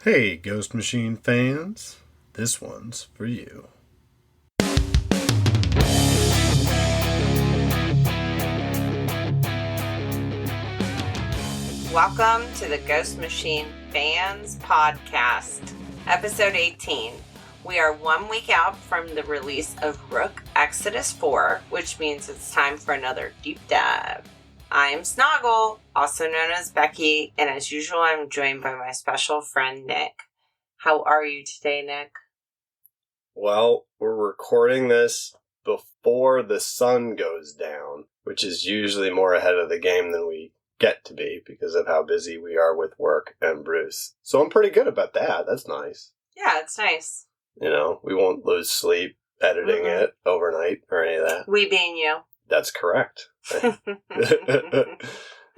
Hey, Ghost Machine fans, this one's for you. Welcome to the Ghost Machine Fans Podcast, Episode 18. We are 1 week out from the release of Rook Exodus 4, which means it's time for another deep dive. I am Snoggle, also known as Becky, and as usual, I'm joined by my special friend, Nick. How are you today, Nick? Well, we're recording this before the sun goes down, which is usually more ahead of the game than we get to be because of how busy we are with work and Bruce. So I'm pretty good about that. That's nice. Yeah, it's nice. You know, we won't lose sleep editing it overnight or any of that. We being you. That's correct.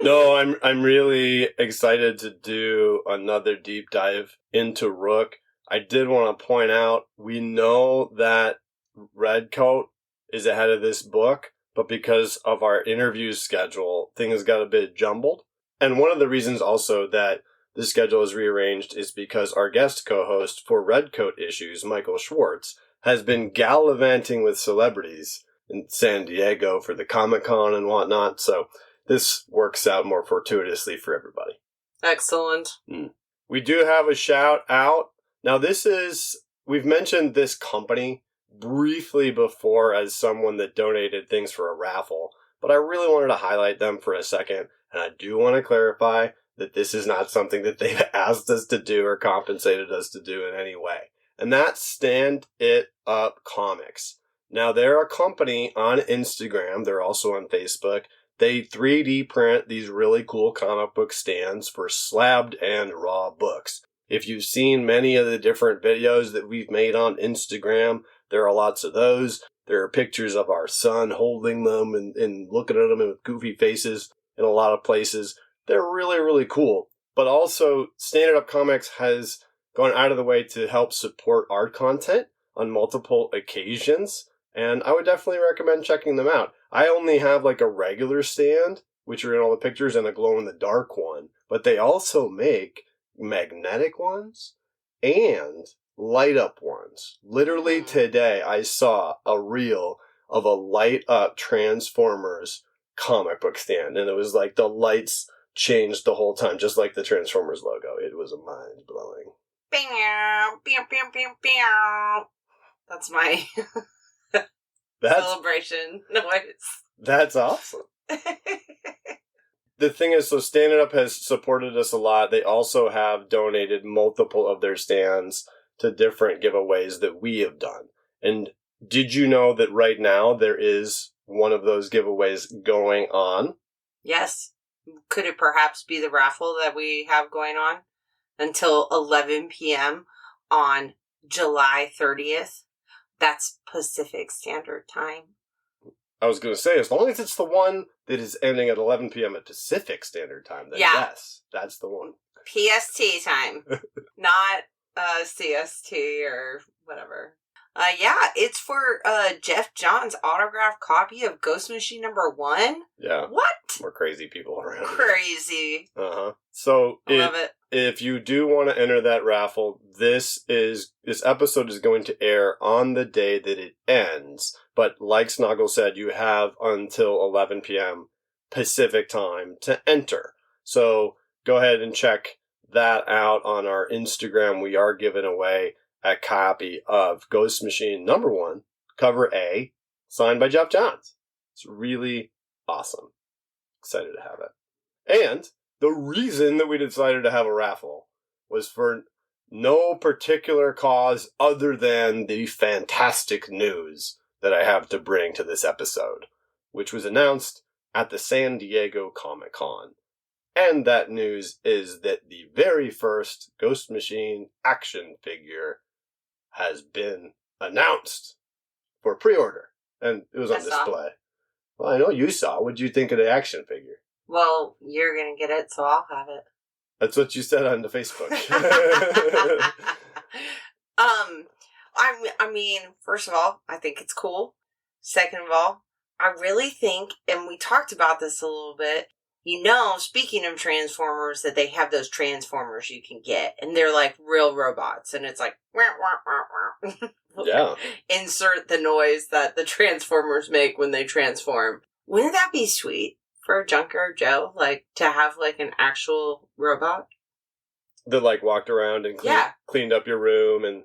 No, I'm really excited to do another deep dive into Rook. I did want to point out, we know that Redcoat is ahead of this book, but because of our interview schedule, things got a bit jumbled. And one of the reasons also that the schedule is rearranged is because our guest co-host for Redcoat issues, Michael Schwartz, has been gallivanting with celebrities in San Diego for the Comic-Con and whatnot, so this works out more fortuitously for everybody. Excellent. We do have a shout out. Now we've mentioned this company briefly before as someone that donated things for a raffle, but I really wanted to highlight them for a second, and I do want to clarify that this is not something that they've asked us to do or compensated us to do in any way. And that's Stand It Up Comics. Now, they're a company on Instagram. They're also on Facebook. They 3D print these really cool comic book stands for slabbed and raw books. If you've seen many of the different videos that we've made on Instagram, there are lots of those. There are pictures of our son holding them and looking at them with goofy faces in a lot of places. They're really, really cool. But also, Stand It Up Comics has gone out of the way to help support our content on multiple occasions. And I would definitely recommend checking them out. I only have like a regular stand, which are in all the pictures, and a glow-in-the-dark one. But they also make magnetic ones and light-up ones. Literally today, I saw a reel of a light-up Transformers comic book stand. And it was like the lights changed the whole time, just like the Transformers logo. It was mind-blowing. That's my... celebration noise. That's awesome. The thing is, so Stand It Up has supported us a lot. They also have donated multiple of their stands to different giveaways that we have done. And did you know that right now there is one of those giveaways going on? Yes. Could it perhaps be the raffle that we have going on until 11 p.m. on July 30th? That's Pacific Standard Time. I was going to say, as long as it's the one that is ending at 11 p.m. at Pacific Standard Time, then yes, that's the one. PST time, not CST or whatever. It's for Jeff John's autographed copy of Ghost Machine #1. Yeah. What? More crazy people around. Crazy. So I love it. If you do want to enter that raffle, this episode is going to air on the day that it ends. But like Snoggle said, you have until 11 p.m. Pacific time to enter. So go ahead and check that out on our Instagram. We are giving away a copy of Ghost Machine #1, cover A, signed by Jeff Johns. It's really awesome. Excited to have it. And the reason that we decided to have a raffle was for no particular cause other than the fantastic news that I have to bring to this episode, which was announced at the San Diego Comic-Con. And that news is that the very first Ghost Machine action figure has been announced for pre-order. And it was on display. Well, I know you saw. What did you think of the action figure? Well, you're going to get it, so I'll have it. That's what you said on the Facebook. I mean, first of all, I think it's cool. Second of all, I really think, and we talked about this a little bit, speaking of Transformers, that they have those Transformers you can get, and they're like real robots, and it's like, wah, wah, wah, wah. Yeah. Insert the noise that the Transformers make when they transform. Wouldn't that be sweet for Junker Joe, like, to have, like, an actual robot? That, like, walked around and cleaned up your room, and...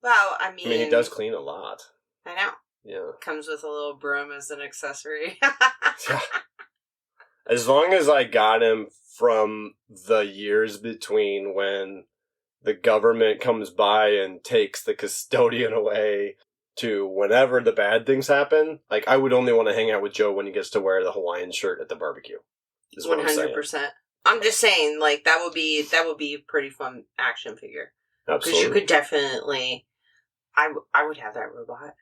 Well, I mean, he does clean a lot. I know. Yeah. Comes with a little broom as an accessory. Yeah. As long as I got him from the years between when the government comes by and takes the custodian away to whenever the bad things happen, like, I would only want to hang out with Joe when he gets to wear the Hawaiian shirt at the barbecue. 100%. I'm just saying, like, that would be a pretty fun action figure. Absolutely. Because you could definitely... I would have that robot.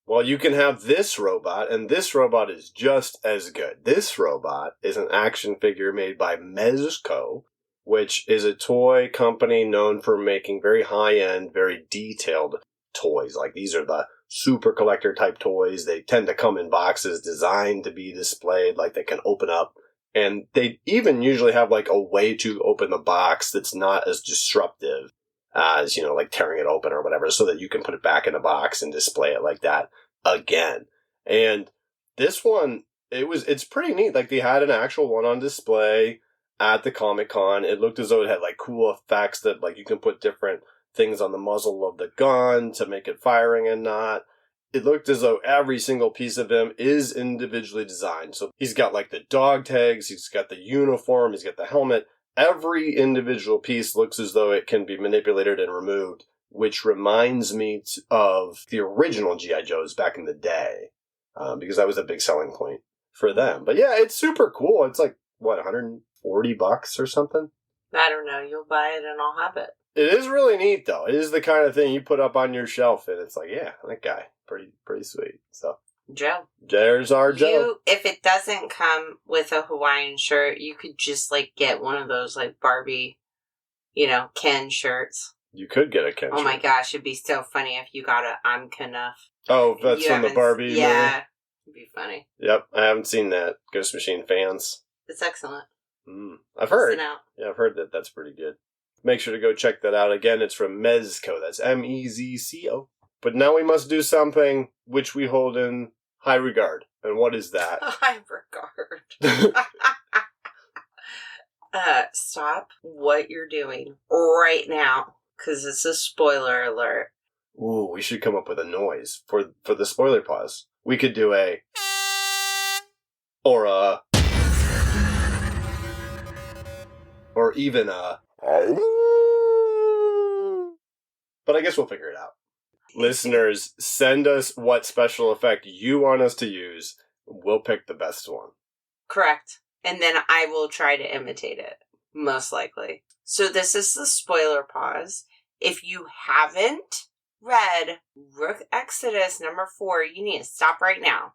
Well, you can have this robot, and this robot is just as good. This robot is an action figure made by Mezco, which is a toy company known for making very high-end, very detailed toys. Like, these are the super collector type toys. They tend to come in boxes designed to be displayed, like they can open up. And they even usually have, like, a way to open the box that's not as disruptive as, like tearing it open or whatever, so that you can put it back in the box and display it like that again. And this one, it's pretty neat. Like, they had an actual one on display at the Comic-Con. It looked as though it had, like, cool effects that, like, you can put different things on the muzzle of the gun to make it firing and not. It looked as though every single piece of him is individually designed. So he's got, like, the dog tags, he's got the uniform, he's got the helmet. Every individual piece looks as though it can be manipulated and removed, which reminds me of the original G.I. Joes back in the day, because that was a big selling point for them. But yeah, it's super cool. It's like, what, $140 or something? I don't know. You'll buy it and I'll have it. It is really neat, though. It is the kind of thing you put up on your shelf, and it's like, yeah, that guy, pretty sweet. So Joe. There's our Joe. If it doesn't come with a Hawaiian shirt, you could just, like, get one of those, like, Barbie, Ken shirts. You could get a Ken shirt. Oh my gosh, it'd be so funny if you got a I'm Knuff. Oh, that's from the Barbie movie? Yeah, it'd be funny. Yep, I haven't seen that. Ghost Machine fans. It's excellent. I've heard. Listen out. Yeah, I've heard that that's pretty good. Make sure to go check that out. Again, it's from Mezco. That's Mezco. But now we must do something which we hold in high regard. And what is that? High regard. Stop what you're doing right now, because it's a spoiler alert. Ooh, we should come up with a noise for the spoiler pause. We could do a... Or a... Or even a... But I guess we'll figure it out. Listeners, send us what special effect you want us to use. We'll pick the best one. Correct. And then I will try to imitate it, most likely. So this is the spoiler pause. If you haven't read Rook Exodus number 4, you need to stop right now.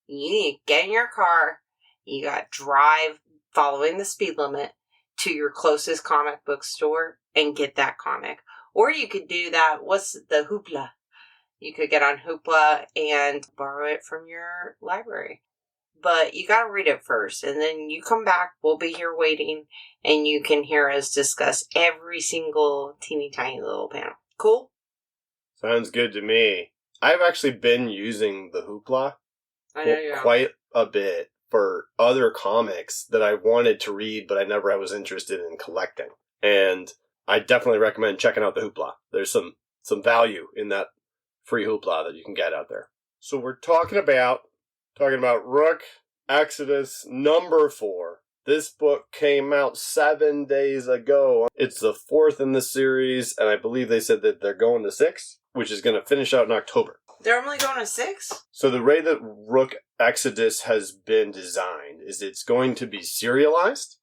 You need to get in your car. You got to drive following the speed limit to your closest comic book store and get that comic. Or you could do that, what's the Hoopla? You could get on Hoopla and borrow it from your library. But you gotta read it first, and then you come back, we'll be here waiting, and you can hear us discuss every single teeny tiny little panel. Cool? Sounds good to me. I've actually been using the Hoopla quite a bit for other comics that I wanted to read, but I never was interested in collecting. And I definitely recommend checking out the Hoopla. There's some value in that free Hoopla that you can get out there. So we're talking about Rook Exodus number 4. This book came out 7 days ago. It's the 4th in the series, and I believe they said that they're going to 6, which is going to finish out in October. They're only going to 6? So the way that Rook Exodus has been designed is it's going to be serialized,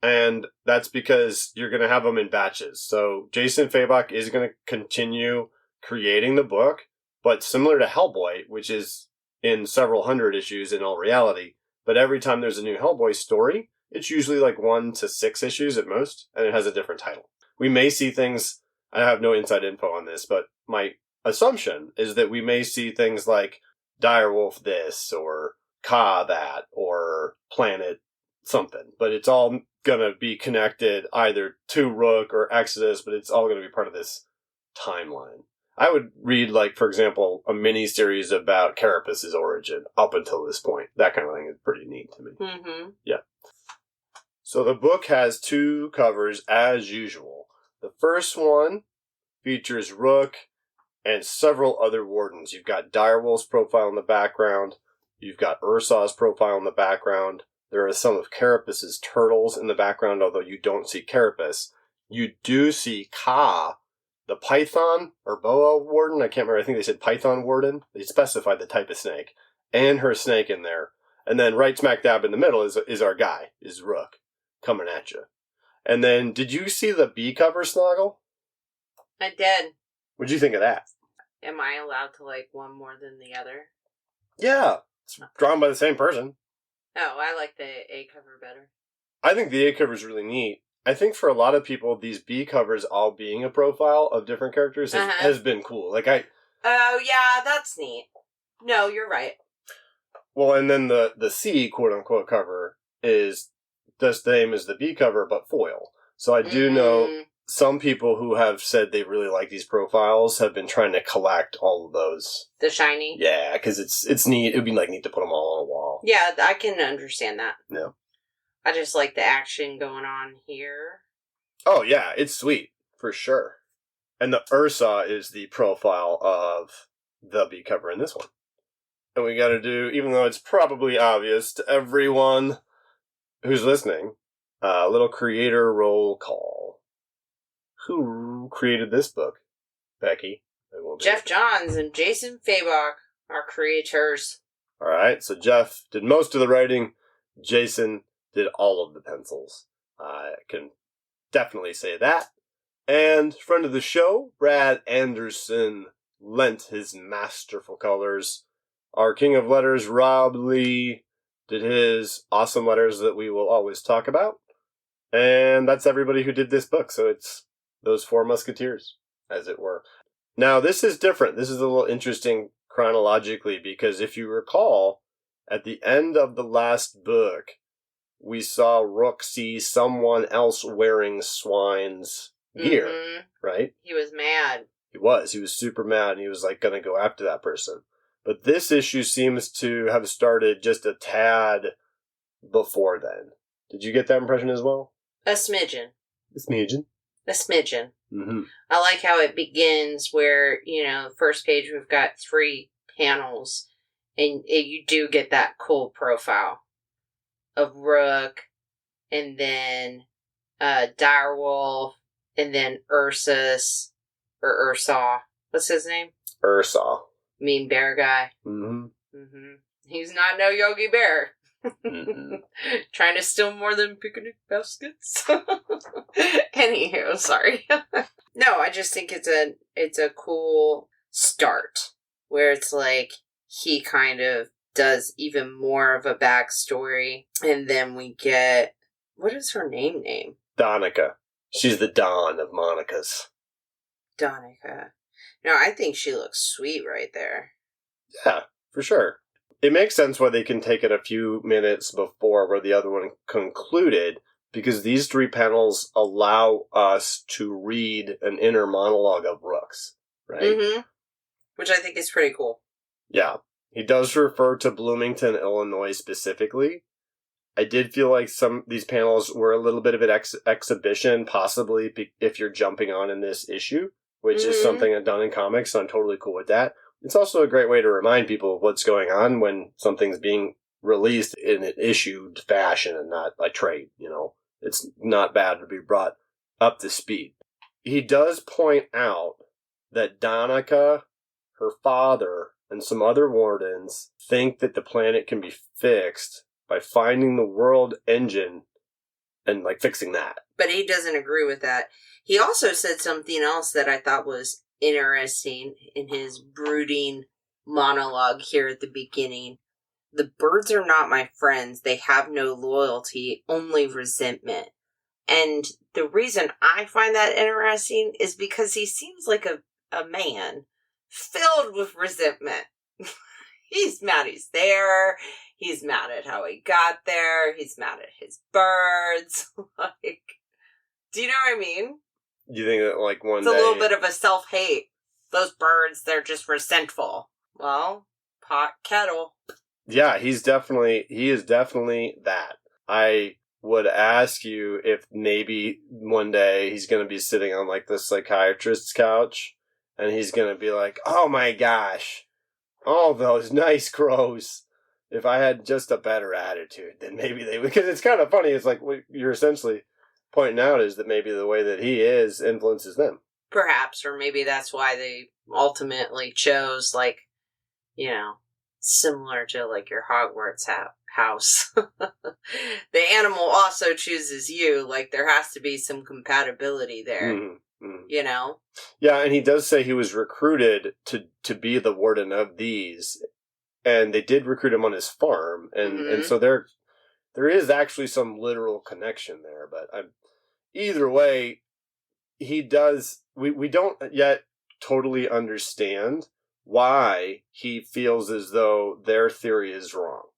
and that's because you're going to have them in batches. So Jason Fabok is going to continue creating the book, but similar to Hellboy, which is in several hundred issues in all reality, but every time there's a new Hellboy story, it's usually like 1 to 6 issues at most, and it has a different title. We may see things, I have no inside info on this, but my assumption is that we may see things like Direwolf this, or Ka that, or Planet something, but it's all gonna be connected either to Rook or Exodus, but it's all gonna be part of this timeline. I would read, like, for example, a mini-series about Carapace's origin up until this point. That kind of thing is pretty neat to me. Mm-hmm. Yeah. So the book has 2 covers, as usual. The first one features Rook and several other wardens. You've got Direwolf's profile in the background. You've got Ursaw's profile in the background. There are some of Carapace's turtles in the background, although you don't see Carapace. You do see Ka, the python or boa warden. I can't remember. I think they said python warden. They specified the type of snake. And her snake in there. And then right smack dab in the middle is our guy, is Rook, coming at you. And then, did you see the B cover, Snoggle? I did. What'd you think of that? Am I allowed to like one more than the other? Yeah. It's drawn by the same person. Oh, I like the A cover better. I think the A cover is really neat. I think for a lot of people, these B covers all being a profile of different characters has been cool. Like Oh, yeah, that's neat. No, you're right. Well, and then the C, quote-unquote, cover is the same as the B cover, but foil. So I do know some people who have said they really like these profiles have been trying to collect all of those. The shiny? Yeah, because it's neat. It would be like neat to put them all on a wall. Yeah, I can understand that. Yeah. I just like the action going on here. Oh, yeah, it's sweet, for sure. And the Ursa is the profile of the B cover in this one. And we gotta do, even though it's probably obvious to everyone who's listening, a little creator roll call. Who created this book, Becky? Jeff Johns and Jason Fabok are creators. Alright, so Jeff did most of the writing. Jason did all of the pencils. I can definitely say that. And friend of the show, Brad Anderson, lent his masterful colors. Our king of letters, Rob Lee, did his awesome letters that we will always talk about. And that's everybody who did this book. So it's those 4 musketeers, as it were. Now, this is different. This is a little interesting chronologically, because if you recall, at the end of the last book, we saw Rook see someone else wearing Swine's gear, right? He was mad. He was super mad, and he was like going to go after that person. But this issue seems to have started just a tad before then. Did you get that impression as well? A smidgen. A smidgen. A smidgen. Mm-hmm. I like how it begins where, first page we've got 3 panels, and you do get that cool profile of Rook, and then Direwolf, and then Ursus, or Ursaw. What's his name? Ursaw. Mean bear guy. Mm-hmm. Mm-hmm. He's not no Yogi Bear. Mm-hmm. Trying to steal more than picnic baskets. Anywho, sorry. No, I just think it's a cool start where it's like he kind of does even more of a backstory, and then we get, what is her name? Donica. She's the Dawn of Monica's. Donica. No, I think she looks sweet right there. Yeah, for sure. It makes sense why they can take it a few minutes before where the other one concluded, because these 3 panels allow us to read an inner monologue of Rook's, right? Mm-hmm. Which I think is pretty cool. Yeah. He does refer to Bloomington, Illinois specifically. I did feel like some of these panels were a little bit of an exhibition, possibly if you're jumping on in this issue, which is something I've done in comics, so I'm totally cool with that. It's also a great way to remind people of what's going on when something's being released in an issued fashion and not by trade, It's not bad to be brought up to speed. He does point out that Donica, her father, and some other wardens think that the planet can be fixed by finding the world engine and, fixing that. But he doesn't agree with that. He also said something else that I thought was interesting in his brooding monologue here at the beginning. The birds are not my friends. They have no loyalty, only resentment. And the reason I find that interesting is because he seems like a man filled with resentment. He's mad he's there. He's mad at how he got there. He's mad at his birds. Like, do you know what I mean? You think that, like, one It's day... a little bit of a self-hate. Those birds, they're just resentful. Well, pot kettle. Yeah, he is definitely that. I would ask you if maybe one day he's going to be sitting on, like, the psychiatrist's couch, and he's going to be like, oh my gosh, all those nice crows. If I had just a better attitude, then maybe they would. Because it's kind of funny. It's like what you're essentially pointing out is that maybe the way that he is influences them. Perhaps, or maybe that's why they ultimately chose, like, you know, similar to, like, your Hogwarts house. The animal also chooses you. Like, there has to be some compatibility there. You know? Yeah, and he does say he was recruited to be the warden of these. And they did recruit him on his farm, and so there is actually some literal connection there. But either way, he does. We don't yet totally understand why he feels as though their theory is wrong,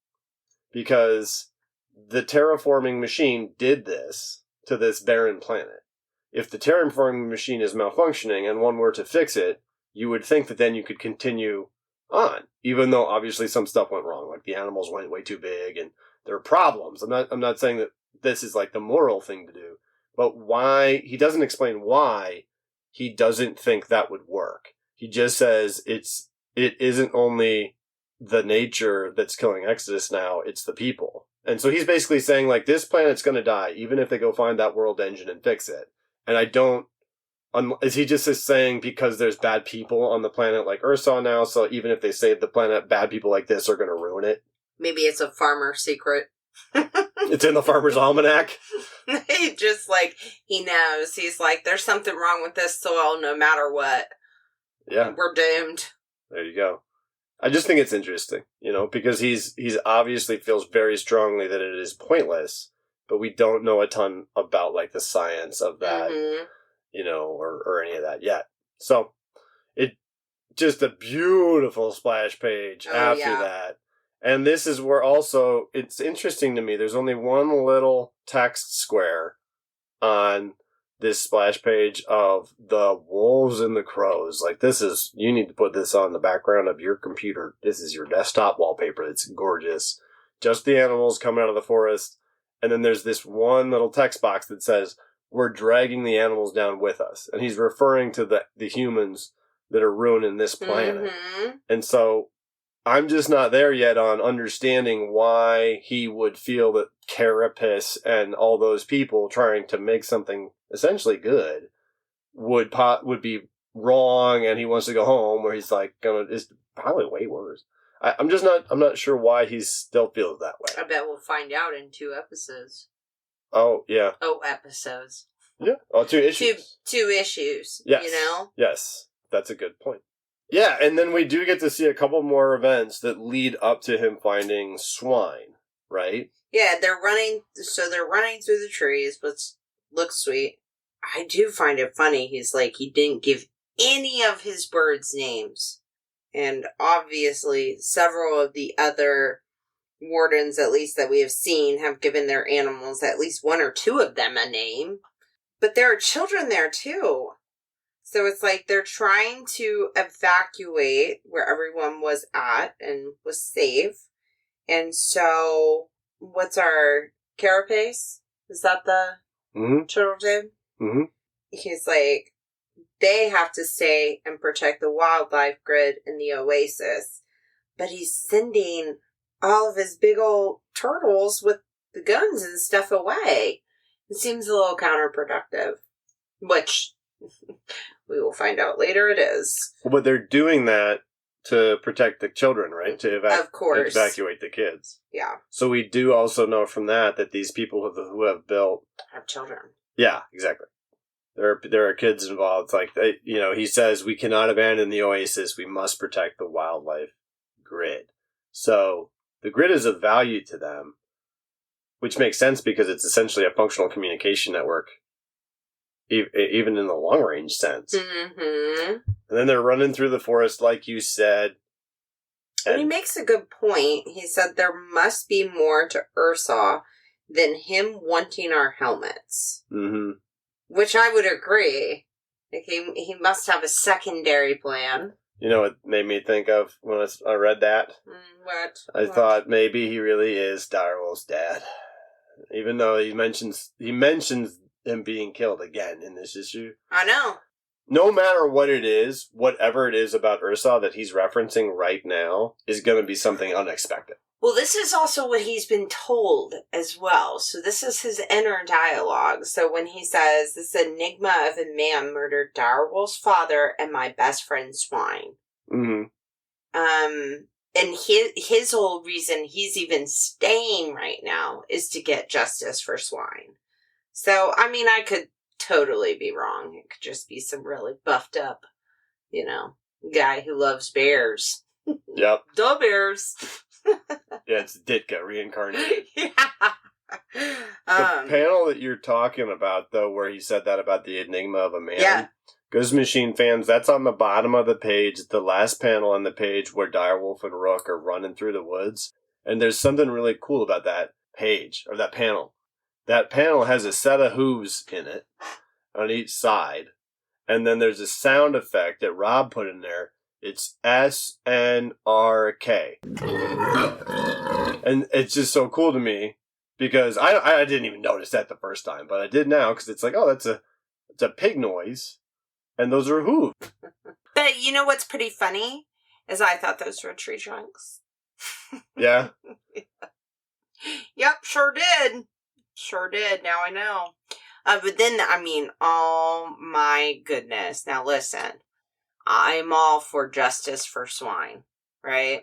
because the terraforming machine did this to this barren planet. If the terraforming machine is malfunctioning and one were to fix it, you would think that then you could continue on, even though obviously some stuff went wrong, like the animals went way too big and there are problems. I'm not saying that this is like the moral thing to do, but why he doesn't explain why he doesn't think that would work. He just says it isn't only the nature that's killing Exodus now, it's the people. And so he's basically saying, like, this planet's going to die even if they go find that world engine and fix it. And I don't. Is he just saying because there's bad people on the planet like Ursa now, so even if they save the planet, bad people like this are going to ruin it? Maybe it's a farmer secret. It's in the farmer's almanac. He just, like, he knows. He's like, there's something wrong with this soil no matter what. Yeah. We're doomed. There you go. I just think it's interesting, you know, because he's obviously feels very strongly that it is pointless, but we don't know a ton about, like, the science of that. You know, or any of that yet. So, it just a beautiful splash page after that. And this is where also, it's interesting to me, there's only one little text square on this splash page of the wolves and the crows. Like, this is, you need to put this on the background of your computer. This is your desktop wallpaper. It's gorgeous. Just the animals coming out of the forest. And then there's this one little text box that says, we're dragging the animals down with us. And he's referring to the humans that are ruining this planet. And so I'm just not there yet on understanding why he would feel that Carapace and all those people trying to make something essentially good would be wrong, and he wants to go home, where he's like it's probably way worse. I'm not sure why he still feels that way. I bet we'll find out in 2 episodes. Oh, yeah. Oh, episodes. Yeah. Oh, 2 issues. Two issues. Yes. You know? Yes. That's a good point. Yeah, and then we do get to see a couple more events that lead up to him finding swine, right? Yeah, they're running through the trees, which looks sweet. I do find it funny. He's like, he didn't give any of his birds names. And obviously, several of the other wardens, at least that we have seen, have given their animals, at least 1 or 2 of them, a name. But there are children there, too. So it's like they're trying to evacuate where everyone was at and was safe. And so, what's our Carapace? Is that the turtle dude? Mm-hmm. He's like, they have to stay and protect the wildlife grid in the oasis. But he's sending all of his big old turtles with the guns and stuff away. It seems a little counterproductive. Which, we will find out later it is. Well, but they're doing that to protect the children, right? To of course. Evacuate the kids. Yeah. So we do also know from that these people who have built... have children. Yeah, exactly. There are kids involved. Like, he says, we cannot abandon the oasis. We must protect the wildlife grid. So the grid is of value to them, which makes sense because it's essentially a functional communication network, even in the long-range sense. Mm-hmm. And then they're running through the forest, like you said. And he makes a good point. He said there must be more to Ursa than him wanting our helmets. Mm-hmm. Which I would agree. Like he must have a secondary plan. You know what made me think of when I read that? What? I thought maybe he really is Direwolf's dad. Even though he mentions him being killed again in this issue. I know. No matter what it is, whatever it is about Ursa that he's referencing right now is going to be something unexpected. Well, this is also what he's been told as well. So this is his inner dialogue. So when he says, this enigma of a man murdered Direwolf's father and my best friend Swine. Mm-hmm. And his whole reason he's even staying right now is to get justice for Swine. So, I mean, I could totally be wrong. It could just be some really buffed up, guy who loves bears. Yep. The bears. Yeah, it's Ditka reincarnated. Yeah. The panel that you're talking about, though, where he said that about the enigma of a man. Yeah. Ghost Machine fans, that's on the bottom of the page, the last panel on the page where Direwolf and Rook are running through the woods. And there's something really cool about that page, or that panel. That panel has a set of hooves in it on each side. And then there's a sound effect that Rob put in there. It's SNRK. And it's just so cool to me because I didn't even notice that the first time, but I did now because it's like, oh, it's a pig noise. And those are hooves. But you know what's pretty funny? Is I thought those were tree trunks. Yeah? Yep, sure did. Sure did. Now I know. But then, I mean, oh my goodness. Now listen. I'm all for justice for Swine, right?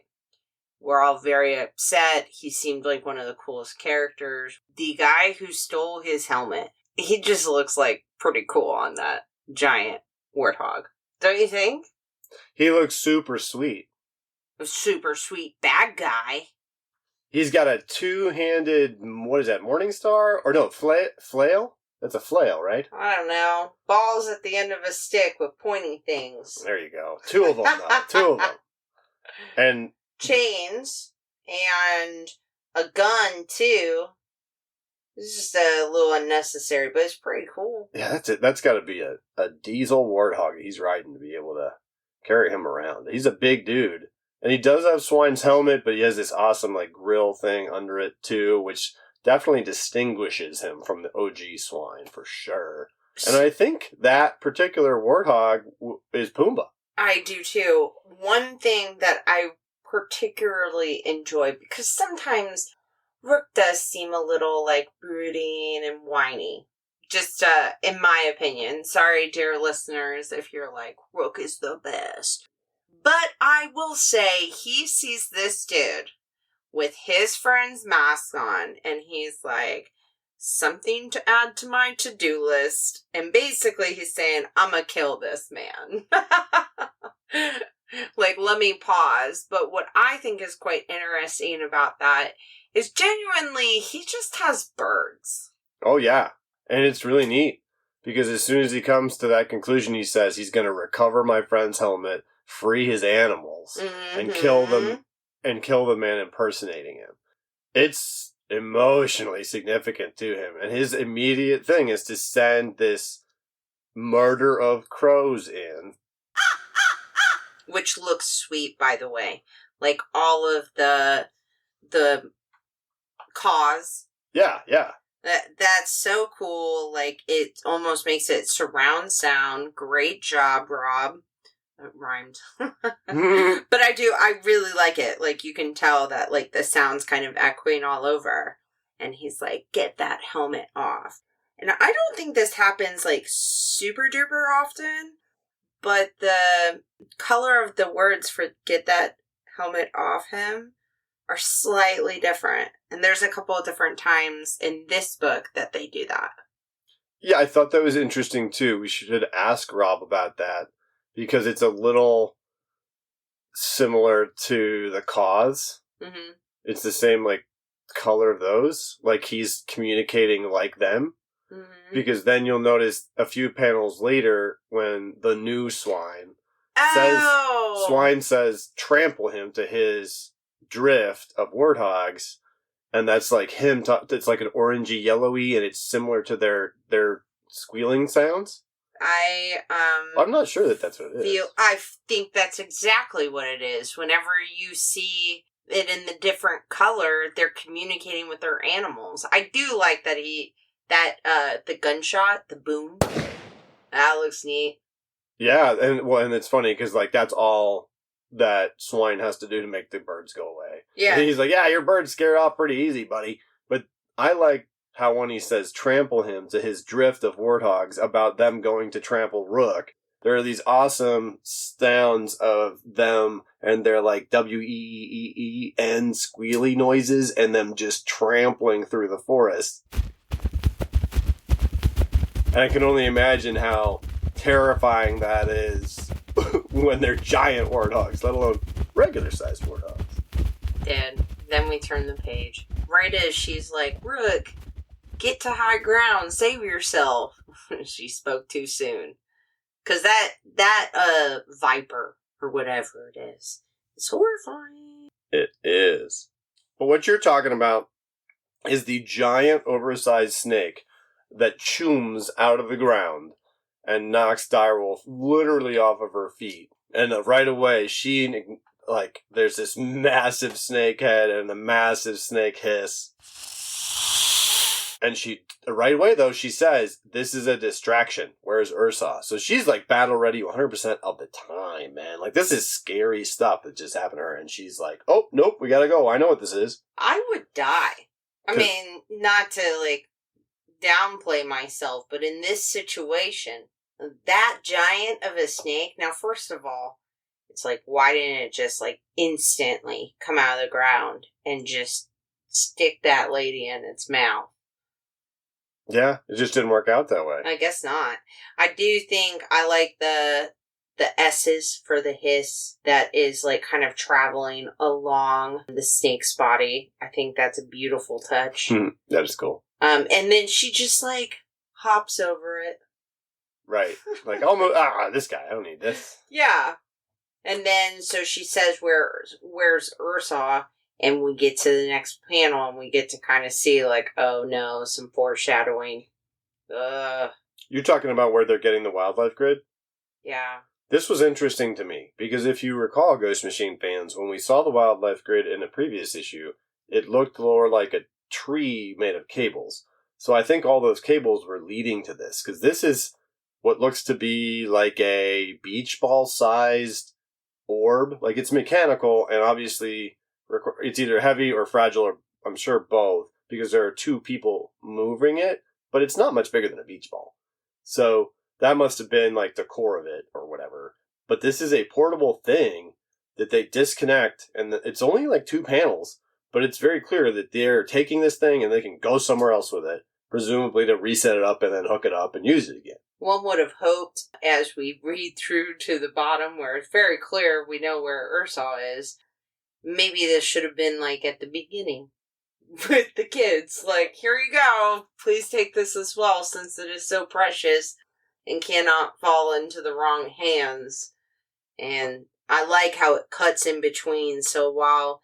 We're all very upset. He seemed like one of the coolest characters. The guy who stole his helmet, he just looks like pretty cool on that giant warthog. Don't you think? He looks super sweet. A super sweet bad guy. He's got a two-handed, what is that, Morningstar? Or no, flail? That's a flail, right? I don't know. Balls at the end of a stick with pointy things. There you go. Two of them, though. Two of them. And chains and a gun, too. It's just a little unnecessary, but it's pretty cool. Yeah, that's it. That's got to be a diesel warthog he's riding to be able to carry him around. He's a big dude. And he does have Swine's helmet, but he has this awesome grill thing under it, too, which definitely distinguishes him from the OG Swine, for sure. And I think that particular warthog is Pumbaa. I do, too. One thing that I particularly enjoy, because sometimes Rook does seem a little, brooding and whiny. Just, in my opinion. Sorry, dear listeners, if you're like, Rook is the best. But I will say, he sees this dude with his friend's mask on, and he's like, something to add to my to-do list. And basically he's saying, I'm gonna kill this man. Let me pause. But what I think is quite interesting about that is genuinely, he just has birds. Oh, yeah. And it's really neat. Because as soon as he comes to that conclusion, he says he's going to recover my friend's helmet, free his animals, and kill them, and kill the man impersonating him. It's emotionally significant to him. And his immediate thing is to send this murder of crows in. Which looks sweet, by the way. All of the cause. Yeah, yeah. That's so cool. It almost makes it surround sound. Great job, Rob. It rhymed. But I really like it. You can tell that, the sound's kind of echoing all over. And he's like, get that helmet off. And I don't think this happens, super duper often. But the color of the words for get that helmet off him are slightly different. And there's a couple of different times in this book that they do that. Yeah, I thought that was interesting too. We should ask Rob about that because it's a little similar to the cause. Mm-hmm. It's the same color of those. He's communicating like them. Mm-hmm. Because then you'll notice a few panels later when the new Swine says Swine says trample him to his drift of warthogs, and that's like him. It's like an orangey yellowy, and it's similar to their squealing sounds. I'm not sure that that's what it is. I think that's exactly what it is. Whenever you see it in the different color, they're communicating with their animals. I do like that the gunshot, the boom, that looks neat. Yeah, and it's funny because like that's all that Swine has to do to make the birds go away. Yeah, and he's like, yeah, your birds scare off pretty easy, buddy. But I like how when he says trample him to his drift of warthogs about them going to trample Rook, there are these awesome sounds of them and their like W-E-E-E-N squealy noises and them just trampling through the forest. And I can only imagine how terrifying that is when they're giant warthogs, let alone regular-sized warthogs. And then we turn the page. Right as she's like, Rook, get to high ground, save yourself. She spoke too soon. Because that viper, or whatever it is horrifying. It is. But what you're talking about is the giant, oversized snake that chooms out of the ground and knocks Direwolf literally off of her feet. And right away, there's this massive snake head and a massive snake hiss. And right away though, she says, this is a distraction. Where's Ursa? So she's like battle ready 100% of the time, man. Like this is scary stuff that just happened to her. And she's like, oh, nope, we gotta go. I know what this is. I would die. I mean, not to like downplay myself, but in this situation, that giant of a snake, now first of all, it's like, why didn't it just like instantly come out of the ground and just stick that lady in its mouth? Yeah, it just didn't work out that way. I guess not. I do think I like the S's for the hiss that is like kind of traveling along the snake's body. I think that's a beautiful touch. That is cool. And then she just like hops over it. Right. Like almost this guy, I don't need this. Yeah. And then so she says where's Ursa? And we get to the next panel and we get to kind of see like, oh no, some foreshadowing. You're talking about where they're getting the wildlife grid? Yeah. This was interesting to me because if you recall, Ghost Machine fans, when we saw the wildlife grid in a previous issue, it looked more like a tree made of cables. So I think all those cables were leading to this because this is what looks to be like a beach ball sized orb. Like it's mechanical and obviously it's either heavy or fragile, or I'm sure both, because there are two people moving it, but it's not much bigger than a beach ball. So that must have been like the core of it or whatever. But this is a portable thing that they disconnect, and it's only like 2 panels, but it's very clear that they're taking this thing and they can go somewhere else with it, presumably to reset it up and then hook it up and use it again. One would have hoped, as we read through to the bottom where it's very clear we know where Ursa is, maybe this should have been like at the beginning with the kids. Like, here you go. Please take this as well since it is so precious and cannot fall into the wrong hands. And I like how it cuts in between. So while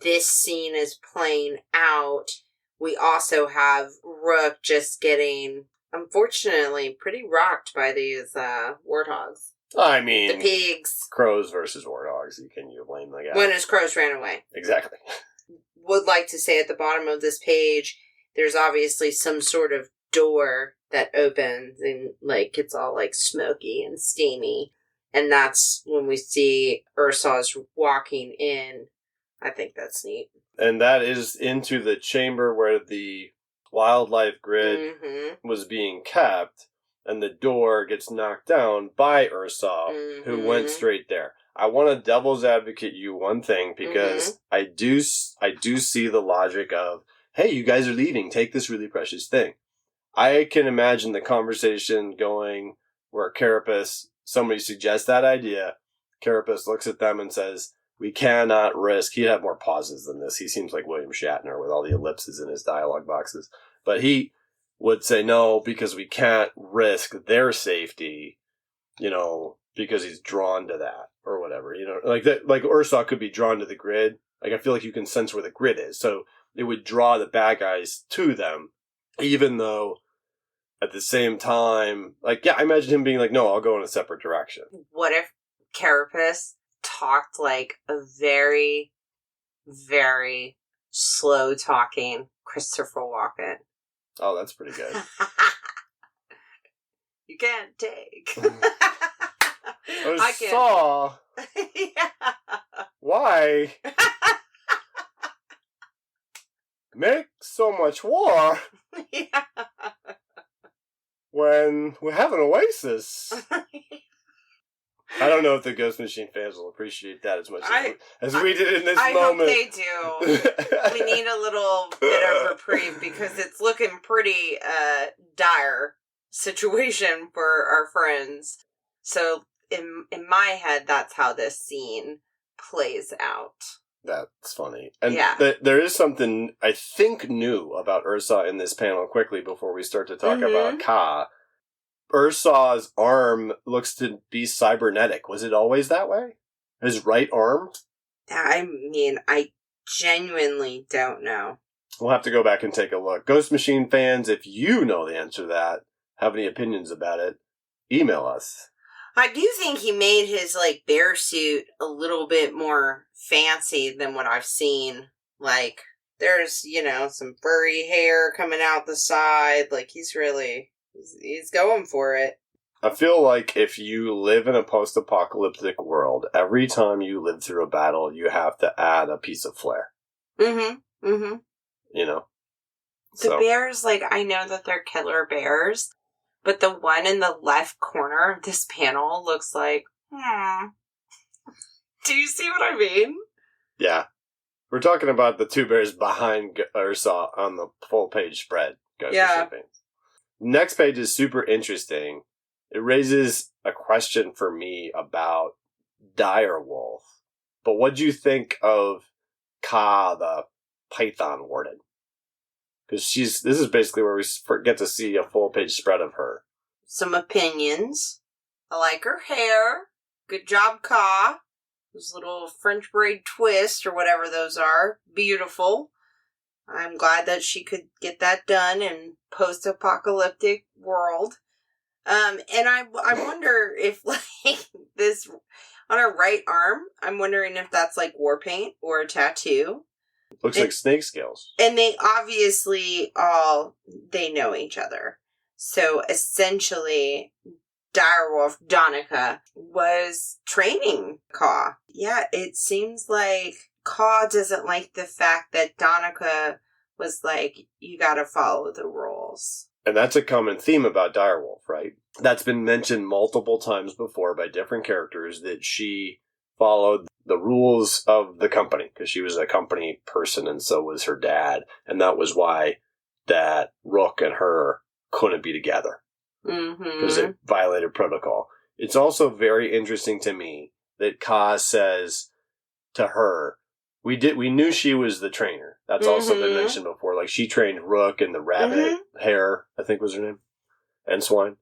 this scene is playing out, we also have Rook just getting, unfortunately, pretty rocked by these warthogs. I mean, the pigs. Crows versus warthogs. Can you blame the guy? When his crows ran away. Exactly. Would like to say at the bottom of this page, there's obviously some sort of door that opens and like it's all like smoky and steamy. And that's when we see Ursa's walking in. I think that's neat. And that is into the chamber where the wildlife grid was being kept. And the door gets knocked down by Ursa, who went straight there. I want to devil's advocate you one thing, because I do see the logic of, hey, you guys are leaving, take this really precious thing. I can imagine the conversation going where Carapace, somebody suggests that idea, Carapace looks at them and says, we cannot risk, he'd have more pauses than this. He seems like William Shatner with all the ellipses in his dialogue boxes. But he would say no, because we can't risk their safety because he's drawn to that or whatever, like that, like Ursa could be drawn to the grid. Like, I feel like you can sense where the grid is. So it would draw the bad guys to them, even though at the same time, like, yeah, I imagine him being like, no, I'll go in a separate direction. What if Carapace talked like a very, very slow talking Christopher Walken? Oh, that's pretty good. You can't take. I saw. Yeah. Why make so much war Yeah. when we have an oasis? I don't know if the Ghost Machine fans will appreciate that as much as we did in this moment. I hope they do. We need a little bit of reprieve because it's looking pretty dire situation for our friends. So in my head, that's how this scene plays out. That's funny. And yeah. There is something, I think, new about Ursa in this panel quickly before we start to talk about Ka. Ursa's arm looks to be cybernetic. Was it always that way? His right arm? I mean, I genuinely don't know. We'll have to go back and take a look. Ghost Machine fans, if you know the answer to that, have any opinions about it, email us. I do think he made his, like, bear suit a little bit more fancy than what I've seen. Like, there's, some furry hair coming out the side. Like, he's going for it. I feel like if you live in a post-apocalyptic world, every time you live through a battle, you have to add a piece of flair. Mm-hmm. Mm-hmm. The bears, like, I know that they're killer bears, but the one in the left corner of this panel looks like, Do you see what I mean? Yeah. We're talking about the two bears behind Ursa on the full-page spread. Yeah. Next page is super interesting. It raises a question for me about Direwolf. But what do you think of Ka, the Python warden? Because this is basically where we get to see a full-page spread of her. Some opinions. I like her hair. Good job, Ka. Those little French braid twists or whatever those are. Beautiful. I'm glad that she could get that done in post-apocalyptic world. And I wonder if, like, this, on her right arm, I'm wondering if that's, like, war paint or a tattoo. Looks like snake scales. And they obviously they know each other. So, essentially, Direwolf Donica was training Ka. Yeah, it seems like Ka doesn't like the fact that Donica was like, you gotta follow the rules. And that's a common theme about Direwolf, right? That's been mentioned multiple times before by different characters, that she followed the rules of the company, because she was a company person and so was her dad. And that was why that Rook and her couldn't be together. Because it violated protocol. It's also very interesting to me that Ka says to her, we knew she was the trainer. That's also been mentioned before. Like, she trained Rook and the rabbit hare, I think was her name, and swine.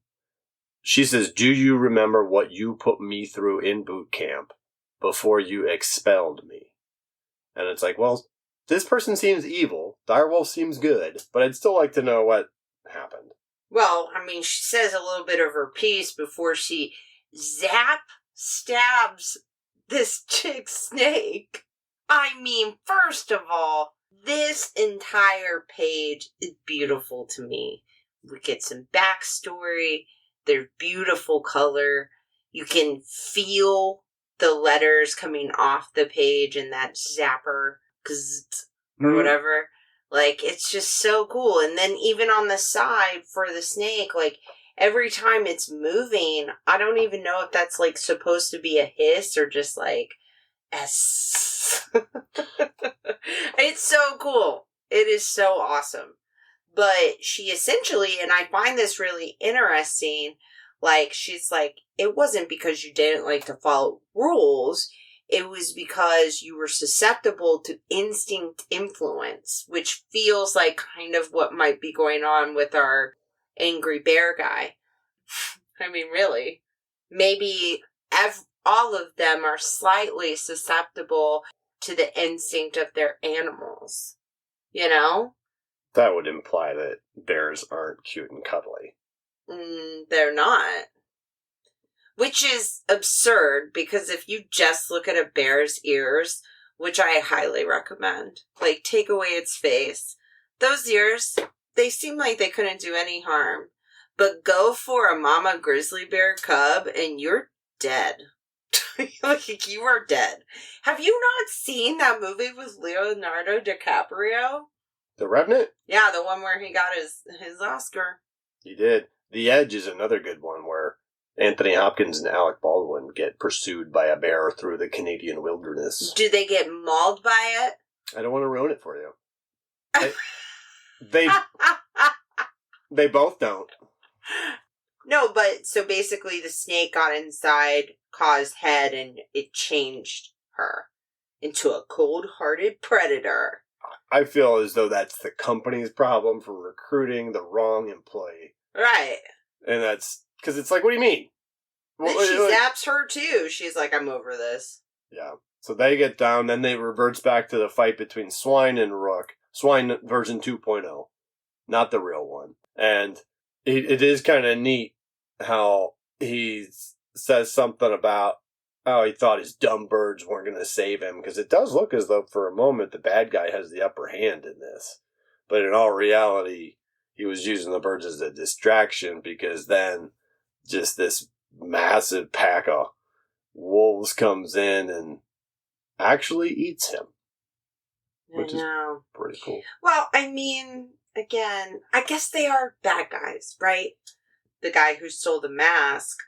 She says, do you remember what you put me through in boot camp before you expelled me? And it's like, well, this person seems evil. Direwolf seems good, but I'd still like to know what happened. Well, I mean, she says a little bit of her piece before she stabs this chick's snake. I mean, first of all, this entire page is beautiful to me. We get some backstory. They're beautiful color. You can feel the letters coming off the page and that zapper, or whatever. Like, it's just so cool. And then even on the side for the snake, like, every time it's moving, I don't even know if that's, like, supposed to be a hiss or just, like, S. It's so cool. It is so awesome. But she essentially, and I find this really interesting, like, she's like, it wasn't because you didn't like to follow rules. It was because you were susceptible to instinct influence, which feels like kind of what might be going on with our angry bear guy. I mean, really. maybe all of them are slightly susceptible to the instinct of their animals. You know? That would imply that bears aren't cute and cuddly. They're not. Which is absurd, because if you just look at a bear's ears, which I highly recommend, like, take away its face, those ears, they seem like they couldn't do any harm. But go for a mama grizzly bear cub and you're dead. Like, you are dead. Have you not seen that movie with Leonardo DiCaprio? The Revenant? Yeah, the one where he got his Oscar. He did. The Edge is another good one where Anthony Hopkins and Alec Baldwin get pursued by a bear through the Canadian wilderness. Do they get mauled by it? I don't want to ruin it for you. They both don't. No, but so basically the snake got inside Ka's head and it changed her into a cold-hearted predator. I feel as though that's the company's problem for recruiting the wrong employee. Right. And that's... Because it's like, what do you mean? Then she zaps her too. She's like, I'm over this. Yeah. So they get down, then they reverts back to the fight between Swine and Rook. Swine version 2.0. Not the real one. And it is kind of neat how he says something about how he thought his dumb birds weren't going to save him, because it does look as though for a moment the bad guy has the upper hand in this. But in all reality, he was using the birds as a distraction, because then just this massive pack of wolves comes in and actually eats him. Which is pretty cool. Well, I mean, again, I guess they are bad guys, right? The guy who stole the mask,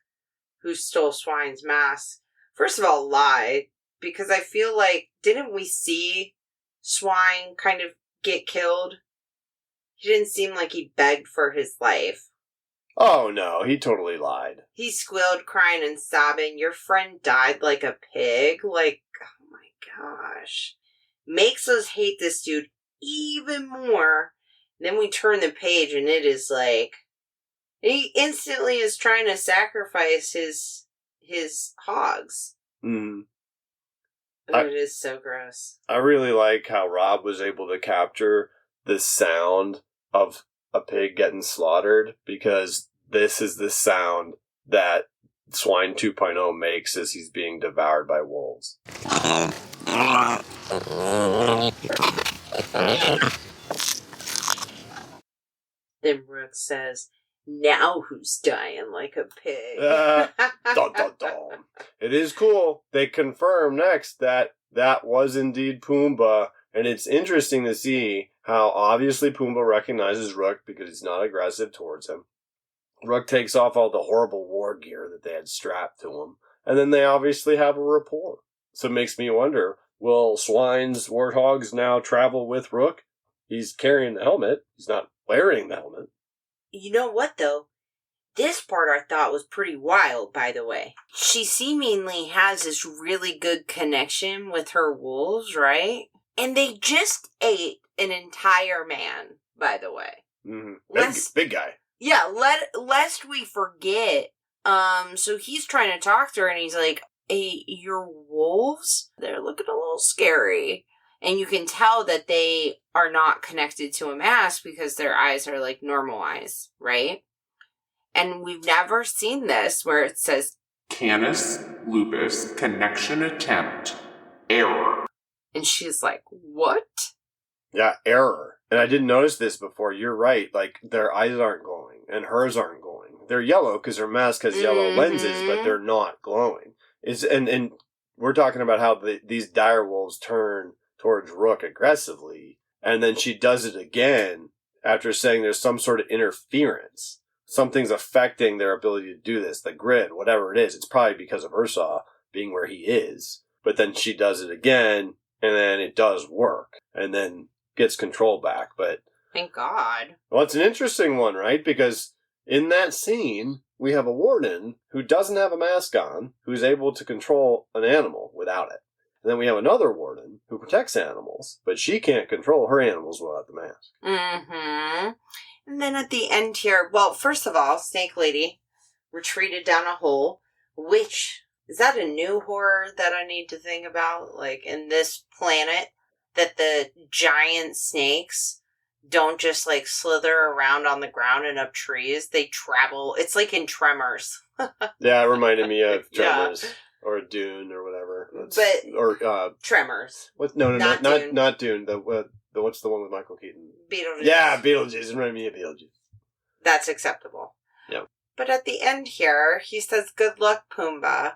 who stole Swine's mask, first of all, lied, because I feel like, didn't we see Swine kind of get killed? He didn't seem like he begged for his life. Oh, no, he totally lied. He squealed, crying and sobbing, your friend died like a pig. Like, oh my gosh. Makes us hate this dude even more. Then we turn the page and it is like, he instantly is trying to sacrifice his hogs. Mm. It is so gross. I really like how Rob was able to capture the sound of a pig getting slaughtered, because this is the sound that Swine 2.0 makes as he's being devoured by wolves. Then Rook says, now who's dying like a pig? Dun, dun, dun. It is cool. They confirm next that was indeed Pumbaa, and it's interesting to see how obviously Pumbaa recognizes Rook because he's not aggressive towards him. Rook takes off all the horrible war gear that they had strapped to him, and then they obviously have a rapport. So it makes me wonder, will Swine's warthogs now travel with Rook? He's carrying the helmet. He's not wearing the helmet. You know what, though? This part I thought was pretty wild, by the way. She seemingly has this really good connection with her wolves, right? And they just ate an entire man, by the way. Mm-hmm. Big guy. Yeah, lest we forget. So he's trying to talk to her, and he's like, hey, your wolves? They're looking a little scary. And you can tell that they are not connected to a mask because their eyes are like normal eyes, right? And we've never seen this where it says, Canis lupus connection attempt. Error. And she's like, what? Yeah, error. And I didn't notice this before. You're right. Like, their eyes aren't glowing, and hers aren't glowing. They're yellow because her mask has yellow lenses, but they're not glowing. And we're talking about how these dire wolves turn towards Rook aggressively, and then she does it again after saying there's some sort of interference. Something's affecting their ability to do this, the grid, whatever it is. It's probably because of Ursa being where he is. But then she does it again, and then it does work, and then gets control back. But thank God. Well, it's an interesting one, right? Because in that scene, we have a warden who doesn't have a mask on, who's able to control an animal without it. And then we have another warden who protects animals, but she can't control her animals without the mask. Mm-hmm. And then at the end here, well, first of all, Snake Lady retreated down a hole, Which, is that a new horror that I need to think about? Like, in this planet, that the giant snakes don't just, like, slither around on the ground and up trees. They travel. It's like in Tremors. Yeah, it reminded me of Yeah. Tremors or Dune or whatever. Tremors. What? No, Not Dune. not Dune. The what's the one with Michael Keaton? Beetlejuice. Yeah, Beetlejuice. It reminded me of Beetlejuice. That's acceptable. Yeah. But at the end here, he says, "Good luck, Pumbaa."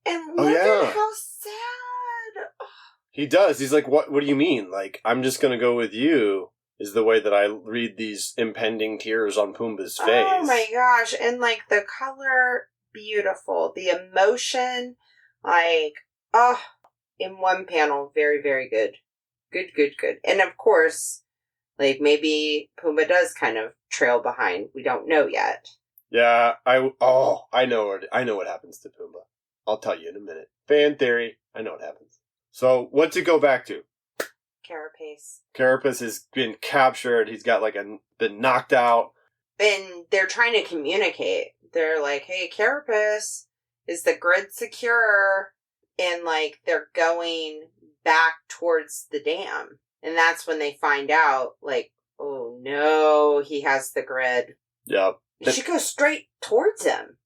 And look at how sad. He does. He's like, what do you mean? Like, I'm just going to go with you, is the way that I read these impending tears on Pumbaa's face. Oh my gosh. And, like, the color, beautiful. The emotion, like, in one panel, very, very good. Good. And, of course, like, maybe Pumbaa does kind of trail behind. We don't know yet. Yeah, I know what happens to Pumbaa. I'll tell you in a minute. Fan theory, I know what happens. So, what's it go back to? Carapace. Carapace has been captured. He's got, been knocked out. And they're trying to communicate. They're like, "Hey, Carapace, is the grid secure?" And, like, they're going back towards the dam. And that's when they find out, like, oh no, he has the grid. Yep. And she goes straight towards him.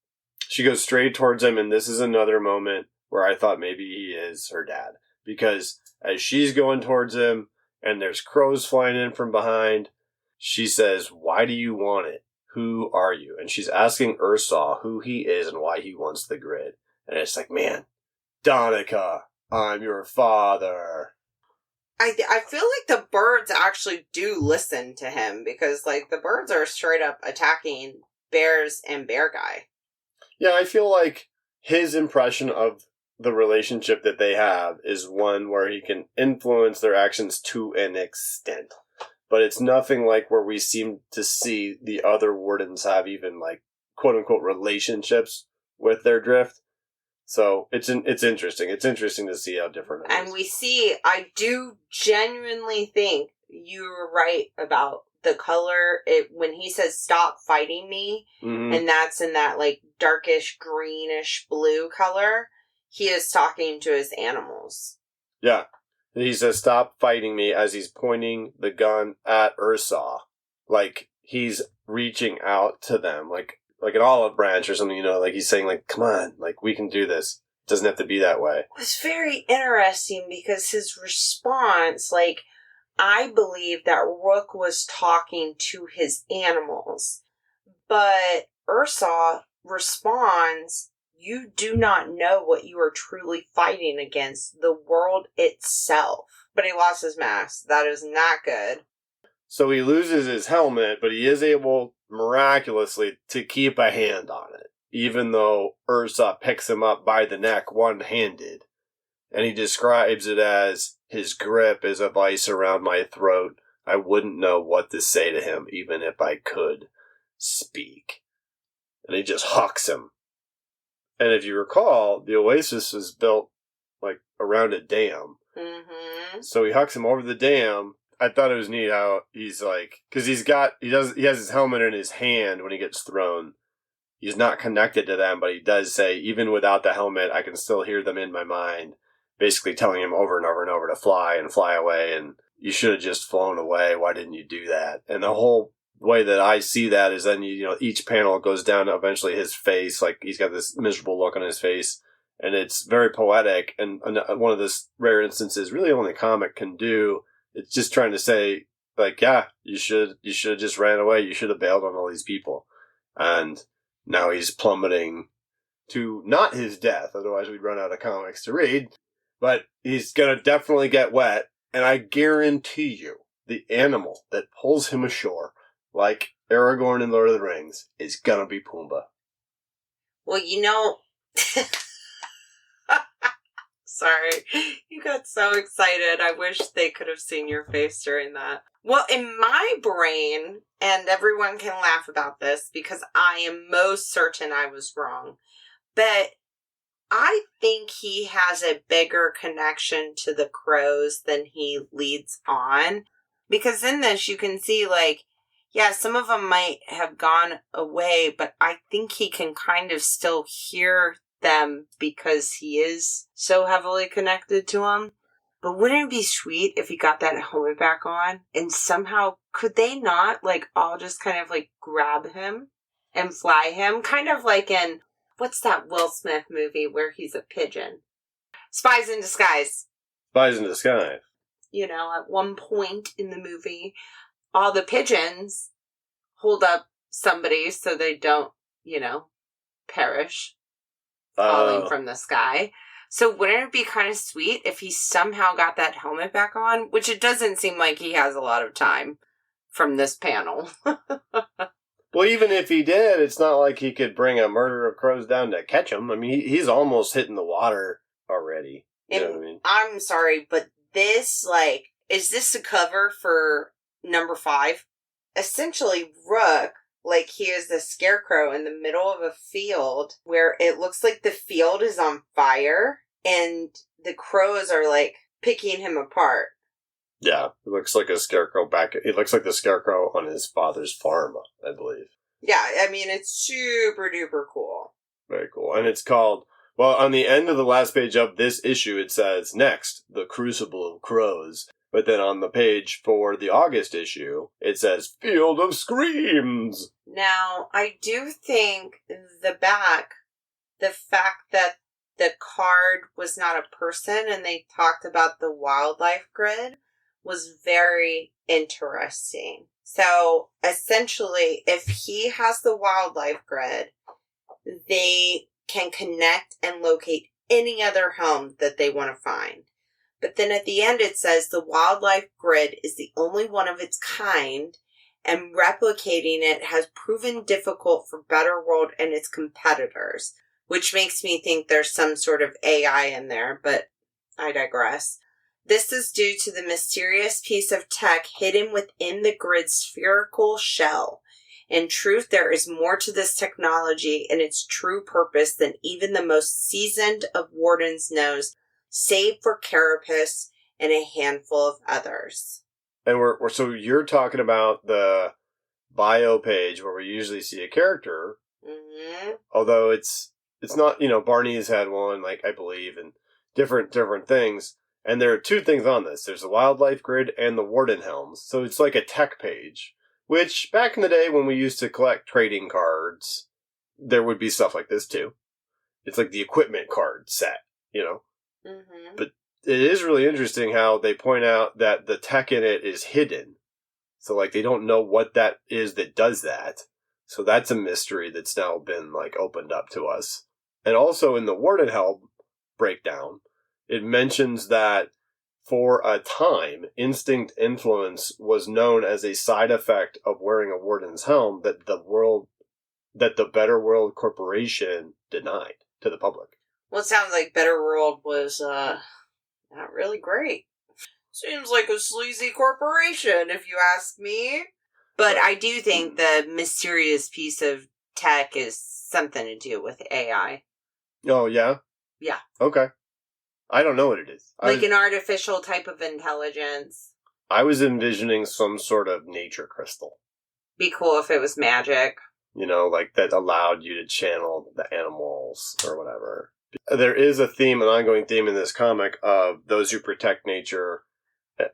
She goes straight towards him, and this is another moment where I thought maybe he is her dad. Because as she's going towards him, and there's crows flying in from behind, she says, "Why do you want it? Who are you?" And she's asking Ursaw who he is and why he wants the grid. And it's like, man, Donica, I'm your father. I feel like the birds actually do listen to him, because, like, the birds are straight up attacking Bears and Bear Guy. Yeah, I feel like his impression of the relationship that they have is one where he can influence their actions to an extent. But it's nothing like where we seem to see the other wardens have even, like, quote-unquote relationships with their drift. So it's interesting. It's interesting to see how different it is. And we see, I do genuinely think you were right about the color. When he says, "Stop fighting me," Mm-hmm. and that's in that, like, darkish greenish blue color, he is talking to his animals. Yeah. He says, "Stop fighting me," as he's pointing the gun at Ursaw. Like, he's reaching out to them, like an olive branch or something, like he's saying, like, "Come on, like, we can do this. It doesn't have to be that way." It was very interesting because his response, like, I believe that Rook was talking to his animals, but Ursaw responds, "You do not know what you are truly fighting against, the world itself." But he lost his mask. That is not good. So he loses his helmet, but he is able, miraculously, to keep a hand on it, even though Ursa picks him up by the neck one-handed. And he describes it as, "His grip is a vice around my throat. I wouldn't know what to say to him, even if I could speak." And he just hucks him. And if you recall, the Oasis was built, like, around a dam. Mm-hmm. So he hucks him over the dam. I thought it was neat how he's like, because he has his helmet in his hand when he gets thrown. He's not connected to them, but he does say, even without the helmet, I can still hear them in my mind, basically telling him over and over and over to fly and fly away, and you should have just flown away. Why didn't you do that? And the whole way that I see that is then, each panel goes down to eventually his face, like he's got this miserable look on his face, and it's very poetic, and one of those rare instances really only a comic can do. It's just trying to say, like, yeah, you should have just ran away. You should have bailed on all these people. And now he's plummeting to not his death, otherwise we'd run out of comics to read. But he's going to definitely get wet, and I guarantee you, the animal that pulls him ashore, like Aragorn in Lord of the Rings, is going to be Pumbaa. Well, sorry, you got so excited. I wish they could have seen your face during that. Well, in my brain, and everyone can laugh about this because I am most certain I was wrong, but I think he has a bigger connection to the crows than he leads on. Because in this, you can see, like, yeah, some of them might have gone away, but I think he can kind of still hear them because he is so heavily connected to him. But wouldn't it be sweet if he got that helmet back on and somehow could they not like all just kind of like grab him and fly him? Kind of like in, what's that Will Smith movie where he's a pigeon? Spies in Disguise. Spies in Disguise. You know, at one point in the movie, all the pigeons hold up somebody so they don't, you know, perish falling from the sky. So wouldn't it be kind of sweet if he somehow got that helmet back on? Which it doesn't seem like he has a lot of time from this panel. Well, even if he did, it's not like he could bring a murder of crows down to catch him. I mean, he's almost hitting the water already. You know what I mean? I'm sorry, but this, like, is this a cover for number 5? Essentially, Rook, like, he is the scarecrow in the middle of a field where it looks like the field is on fire and the crows are, like, picking him apart. Yeah, it looks like a scarecrow it looks like the scarecrow on his father's farm, I believe. Yeah, I mean, it's super duper cool. Very cool. And it's called, well, on the end of the last page of this issue, it says, next, the Crucible of Crows. But then on the page for the August issue, it says, Field of Screams. Now, I do think the fact that the card was not a person and they talked about the wildlife grid was very interesting. So, essentially, if he has the wildlife grid, they can connect and locate any other home that they want to find. But then at the end it says the wildlife grid is the only one of its kind, and replicating it has proven difficult for Betterworld and its competitors, which makes me think there's some sort of AI in there, but I digress. This is due to the mysterious piece of tech hidden within the grid's spherical shell. In truth, there is more to this technology and its true purpose than even the most seasoned of wardens knows, save for Carapace and a handful of others. And so you're talking about the bio page where we usually see a character. Mm-hmm. Although it's not, Barney's had one, like, I believe, and different things. And there are 2 things on this. There's the wildlife grid and the warden helms. So it's like a tech page, which back in the day when we used to collect trading cards, there would be stuff like this too. It's like the equipment card set, Mm-hmm. But it is really interesting how they point out that the tech in it is hidden. So, like, they don't know what that is that does that. So that's a mystery that's now been, like, opened up to us. And also in the warden helm breakdown, it mentions that for a time, instinct influence was known as a side effect of wearing a warden's helm that the Better World Corporation denied to the public. Well, it sounds like Betterworld was, not really great. Seems like a sleazy corporation, if you ask me. But I do think the mysterious piece of tech is something to do with AI. Oh, yeah? Yeah. Okay. I don't know what it is. Like an artificial type of intelligence. I was envisioning some sort of nature crystal. Be cool if it was magic. Like that allowed you to channel the animals or whatever. There is an ongoing theme in this comic of those who protect nature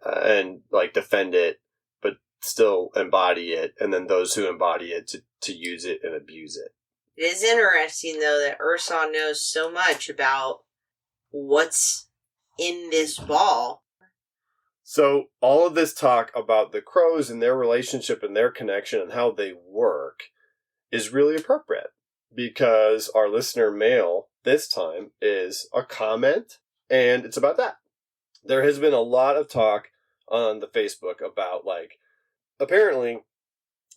and, like, defend it, but still embody it, and then those who embody it to use it and abuse it. It is interesting, though, that Ursa knows so much about what's in this ball. So all of this talk about the crows and their relationship and their connection and how they work is really appropriate because our listener mail this time is a comment, and it's about that. There has been a lot of talk on the Facebook about, like, apparently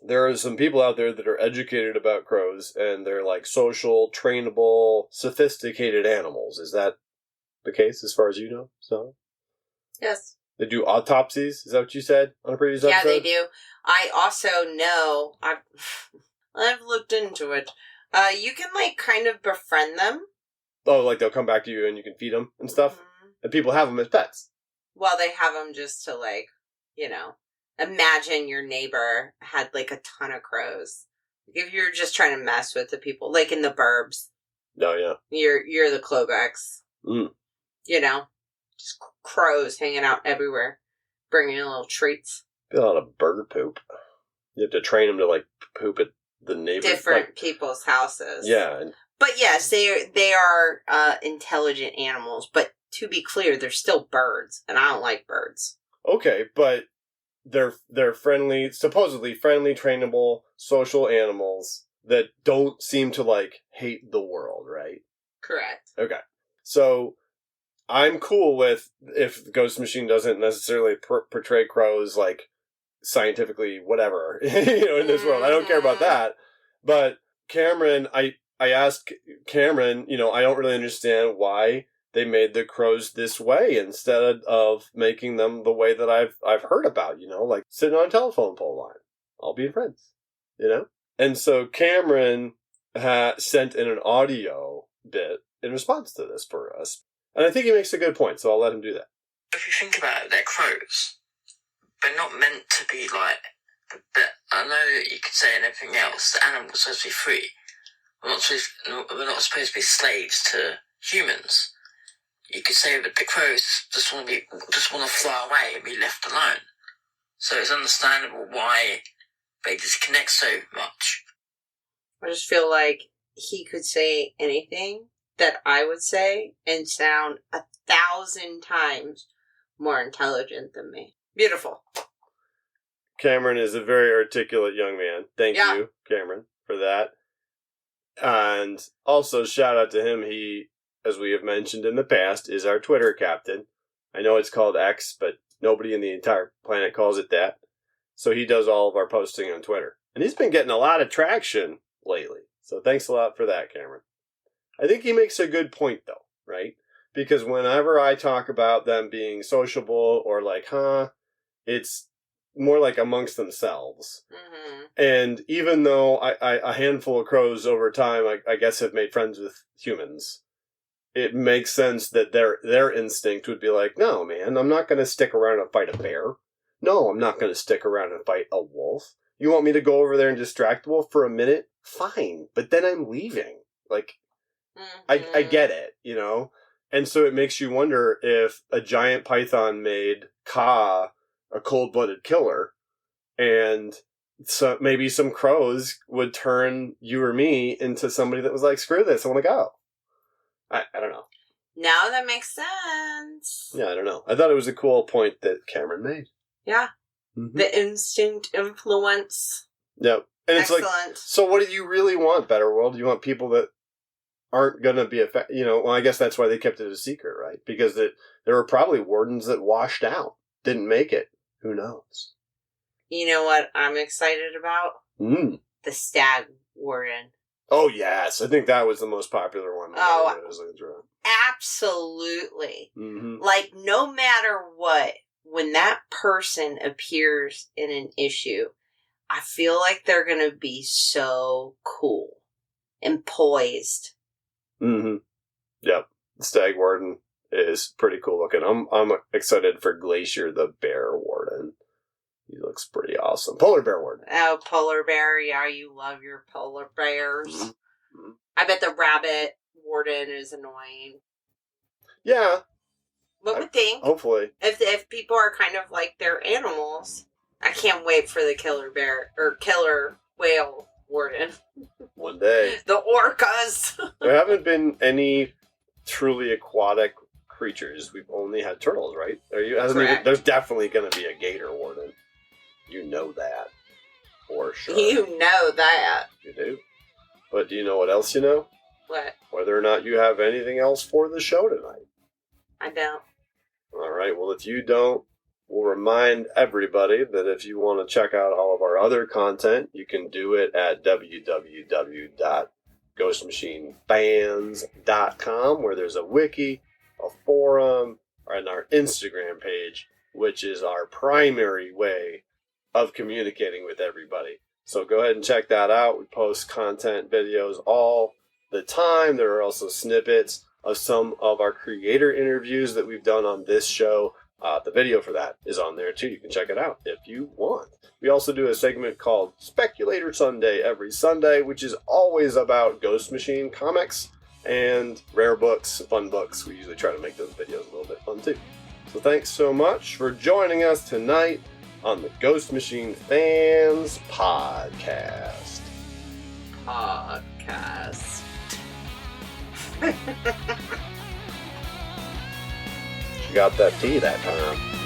there are some people out there that are educated about crows, and they're, like, social, trainable, sophisticated animals. Is that the case, as far as you know? So, Yes. They do autopsies? Is that what you said on a previous episode? Yeah, they do. I also know, I've looked into it. You can, like, kind of befriend them. Oh, like they'll come back to you and you can feed them and stuff? Mm-hmm. And people have them as pets. Well, they have them just to, like, imagine your neighbor had, like, a ton of crows. If you're just trying to mess with the people, like in the burbs. Oh, yeah. You're the Klobex. Mm. You know, just crows hanging out everywhere, bringing in little treats. A lot of bird poop. You have to train them to, like, poop at the neighbors. Different people's houses. Yeah. But yes, they are intelligent animals. But to be clear, they're still birds, and I don't like birds. Okay, but they're friendly, supposedly friendly, trainable, social animals that don't seem to, like, hate the world, right? Correct. Okay. So I'm cool with if the Ghost Machine doesn't necessarily portray crows, like, scientifically whatever, in this world. I don't care about that. But Cameron, I asked Cameron, I don't really understand why they made the crows this way instead of making them the way that I've heard about, like sitting on a telephone pole line, all being friends, And so Cameron sent in an audio bit in response to this for us. And I think he makes a good point, so I'll let him do that. If you think about it, they're crows. They're not meant to be like... I know that you could say in everything else, the animals are supposed to be free. We're not supposed to be slaves to humans. You could say that the crows just want to fly away and be left alone. So it's understandable why they disconnect so much. I just feel like he could say anything that I would say and sound 1,000 times more intelligent than me. Beautiful. Cameron is a very articulate young man. Thank you, Cameron, for that. And also, shout out to him. He, as we have mentioned in the past, is our Twitter captain. I know it's called X, but nobody in the entire planet calls it that. So he does all of our posting on Twitter. And he's been getting a lot of traction lately. So thanks a lot for that, Cameron. I think he makes a good point, though, right? Because whenever I talk about them being sociable or like, it's more like amongst themselves. Mm-hmm. And even though a handful of crows over time, I guess, have made friends with humans, it makes sense that their instinct would be like, no, man, I'm not going to stick around and fight a bear. No, I'm not going to stick around and fight a wolf. You want me to go over there and distract the wolf for a minute? Fine, but then I'm leaving. Like, mm-hmm. I get it, And so it makes you wonder if a giant python made Ka a cold-blooded killer, and so maybe some crows would turn you or me into somebody that was like, screw this, I want to go. I don't know. Now that makes sense. Yeah, I don't know. I thought it was a cool point that Cameron made. Yeah. Mm-hmm. The instinct influence. Yep. And excellent. It's like, so what do you really want, Better World? You want people that aren't going to be affected, well, I guess that's why they kept it a secret, right? Because there were probably wardens that washed out, didn't make it. Who knows? You know what I'm excited about? The Stag Warden. Oh, yes. I think that was the most popular one. Absolutely. Mm-hmm. Like, no matter what, when that person appears in an issue, I feel like they're going to be so cool and poised. Mm-hmm. Yep. The Stag Warden is pretty cool looking. I'm excited for Glacier, the Bear Warden. He looks pretty awesome. Polar Bear Warden. Oh, Polar Bear. Yeah, you love your polar bears. Mm-hmm. I bet the Rabbit Warden is annoying. Yeah. What would think? Hopefully. If people are kind of like their animals, I can't wait for the Killer Bear or Killer Whale Warden. One day. The orcas. There haven't been any truly aquatic creatures. We've only had turtles, right? There's definitely going to be a gator warden. You know that. For sure. You know that. You do. But do you know what else you know? What? Whether or not you have anything else for the show tonight. I don't. All right. Well, if you don't, we'll remind everybody that if you want to check out all of our other content, you can do it at www.ghostmachinefans.com, where there's a wiki, a forum, and our Instagram page, which is our primary way of communicating with everybody. So go ahead and check that out. We post content videos all the time. There are also snippets of some of our creator interviews that we've done on this show. The video for that is on there too. You can check it out if you want. We also do a segment called Speculator Sunday every Sunday, which is always about Ghost Machine comics. and rare books, fun books. We usually try to make those videos a little bit fun too. So thanks so much for joining us tonight on the Ghost Machine Fans Podcast. She got that tea that time.